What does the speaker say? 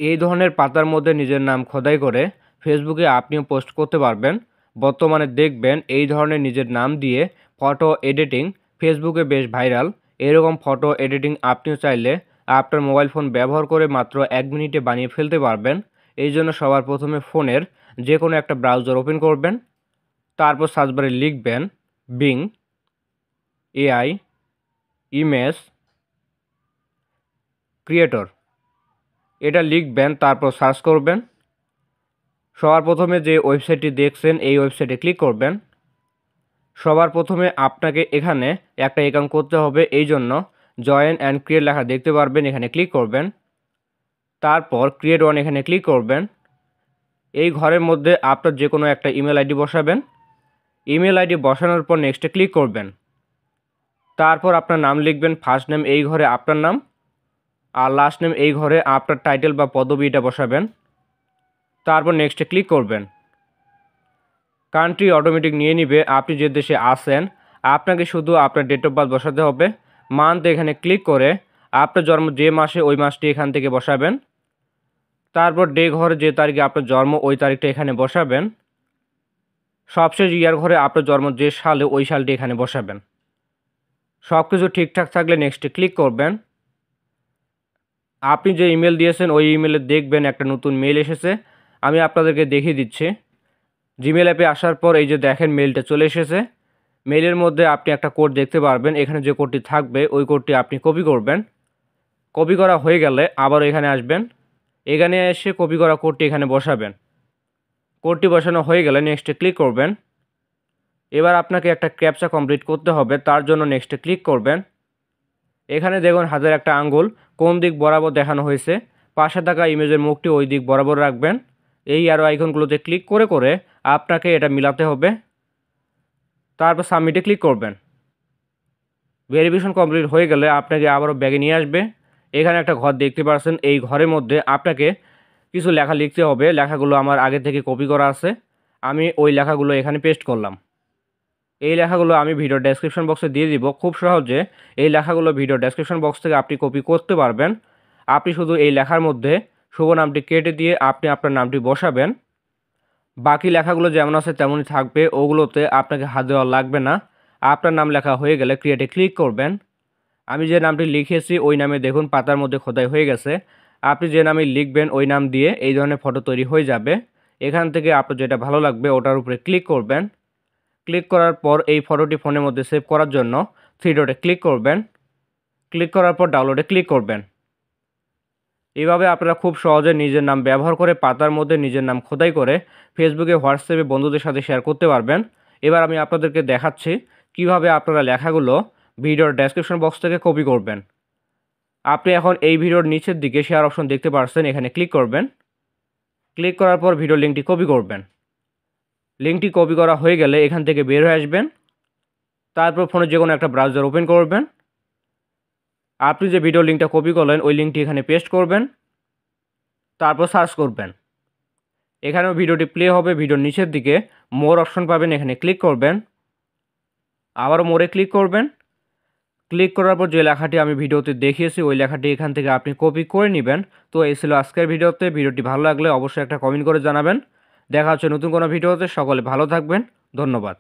এই ধরনের পাতার মধ্যে নিজের নাম খোদাই করে ফেসবুকে আপনিও পোস্ট করতে পারবেন। বর্তমানে দেখবেন এই ধরনের নিজের নাম দিয়ে ফটো এডিটিং ফেসবুকে বেশ ভাইরাল। এরকম ফটো এডিটিং আপনিও চাইলে আপনার মোবাইল ফোন ব্যবহার করে মাত্র 1 মিনিটে বানিয়ে ফেলতে পারবেন। এই জন্য সবার প্রথমে ফোনের যে কোনো একটা ব্রাউজার ওপেন করবেন, তারপর সার্চ বারে লিখবেন বিং এআই ইমেজ ক্রিয়েটর, এটা লিখবেন, তারপর সার্চ করবেন। সবার প্রথমে যে ওয়েবসাইটটি দেখছেন এই ওয়েবসাইটে ক্লিক করবেন। সবার প্রথমে আপনাকে এখানে একটা অ্যাকাউন্ট করতে হবে, এই জন্য জয়েন অ্যান্ড ক্রিয়েট লেখা দেখতে পারবেন, এখানে ক্লিক করবেন। তারপর ক্রিয়েট ওয়ান এখানে ক্লিক করবেন। এই ঘরের মধ্যে আপনার যে কোনো একটা ইমেল আইডি বসাবেন। ইমেল আইডি বসানোর পর নেক্সটে ক্লিক করবেন। তারপর আপনার নাম লিখবেন। ফার্স্ট নেম এই ঘরে আপনার নাম, আর লাস্ট নেম এই ঘরে আপনার টাইটেল বা পদবিটা বসাবেন। তারপর নেক্সটে ক্লিক করবেন। কান্ট্রি অটোমেটিক নিয়ে নিবে আপনি যে দেশে আছেন। আপনাকে শুধু আপনার ডেট অফ বার্থ বসাতে হবে। মান্থ এখানে ক্লিক করে আপনার জন্ম যে মাসে ওই মাসটি এখান থেকে বসাবেন। তারপর ডে ঘরে যে তারিখে আপনার জন্ম ওই তারিখটা এখানে বসাবেন। সবশেষ ইয়ার ঘরে আপনার জন্ম যে সালে ওই সালটি এখানে বসাবেন। সব কিছু ঠিকঠাক থাকলে নেক্সটে ক্লিক করবেন। আপনি যে ইমেল দিয়েছেন ওই ইমেলে দেখবেন একটা নতুন মেল এসেছে। আমি আপনাদেরকে দেখিয়ে দিচ্ছি। জিমেল অ্যাপে আসার পর এই যে দেখেন মেলটা চলে এসেছে। মেলের মধ্যে আপনি একটা কোড দেখতে পারবেন। এখানে যে কোডটি থাকবে ওই কোডটি আপনি কপি করবেন। কপি করা হয়ে গেলে আবার এখানে আসবেন। এখানে এসে কপি করা কোডটি এখানে বসাবেন। কোডটি বসানো হয়ে গেলে নেক্সটে ক্লিক করবেন। এবার আপনাকে একটা ক্যাপচা কমপ্লিট করতে হবে, তার জন্য নেক্সটে ক্লিক করবেন। এখানে দেখুন হাতের একটা আঙ্গুল কোন দিক বরাবর দেখানো হয়েছে। পাশে থাকা ইমেজের মুখটি ওই দিক বরাবর রাখবেন। এই অ্যারো আইকনগুলোতে ক্লিক করে করে আপনাকে এটা মিলাতে হবে। তারপর সাবমিটে ক্লিক করবেন। ভেরিফিকেশন কমপ্লিট হয়ে গেলে আপনাকে আবারও ব্যাগে নিয়ে আসবে। এখানে একটা ঘর দেখতে পাচ্ছেন। এই ঘরের মধ্যে আপনাকে কিছু লেখা লিখতে হবে। লেখাগুলো আমার আগে থেকে কপি করা আছে, আমি ওই লেখাগুলো এখানে পেস্ট করলাম। এই লেখাগুলো আমি ভিডিও ডেসক্রিপশন বক্সে দিয়ে দিব। খুব সহজে এই লেখাগুলো ভিডিও ডেসক্রিপশন বক্স থেকে আপনি কপি করতে পারবেন। আপনি শুধু এই লেখার মধ্যে শুভ নামটি কেটে দিয়ে আপনি আপনার নামটি বসাবেন। বাকি লেখাগুলো যেমন আছে তেমনই থাকবে, ওগুলোতে আপনাকে হাত দেওয়া লাগবে না। আপনার নাম লেখা হয়ে গেলে ক্রিয়েটে ক্লিক করবেন। আমি যে নামটি লিখেছি ওই নামে দেখুন পাতার মধ্যে খোদাই হয়ে গেছে। আপনি যে নামে লিখবেন ওই নাম দিয়ে এই ধরনের ফটো তৈরি হয়ে যাবে। এখান থেকে আপনার যেটা ভালো লাগবে ওটার উপরে ক্লিক করবেন। ক্লিক করার পর এই ফটোটি ফোনের মধ্যে সেভ করার জন্য 3 ডটে ক্লিক করবেন। ক্লিক করার পর ডাউনলোডে ক্লিক করবেন। এইভাবে আপনারা খুব সহজে নিজের নাম ব্যবহার করে পাতার মধ্যে নিজের নাম খোদাই করে ফেসবুকে, হোয়াটসঅ্যাপে বন্ধুদের সাথে শেয়ার করতে পারবেন। এবার আমি আপনাদেরকে দেখাচ্ছি কিভাবে আপনারা লেখাগুলো ভিডিওর ডেসক্রিপশন বক্স থেকে কপি করবেন। আপনি এখন এই ভিডিওর নিচের দিকে শেয়ার অপশন দেখতে পাচ্ছেন, এখানে ক্লিক করবেন। ক্লিক করার পর ভিডিওর লিঙ্কটি কপি করবেন। লিঙ্কটি কপি করা হয়ে গেলে এখান থেকে বের হয়ে আসবেন। তারপর ফোনে যে কোনো একটা ব্রাউজার ওপেন করবেন। আপনি যে ভিডিও লিঙ্কটা কপি করলেন ওই লিঙ্কটি এখানে পেস্ট করবেন। তারপর সার্চ করবেন। এখানেও ভিডিওটি প্লে হবে। ভিডিওর নিচের দিকে মোর অপশন পাবেন, এখানে ক্লিক করবেন। আবারও মোরে ক্লিক করবেন। ক্লিক করার পর যে লেখাটি আমি ভিডিওতে দেখিয়েছি ওই লেখাটি এখান থেকে আপনি কপি করে নেবেন। তো এই ছিল আজকের ভিডিওতে। ভিডিওটি ভালো লাগলে অবশ্যই একটা কমেন্ট করে জানাবেন। দেখা হচ্ছে নতুন কোনো ভিডিওতে। সকলে ভালো থাকবেন। ধন্যবাদ।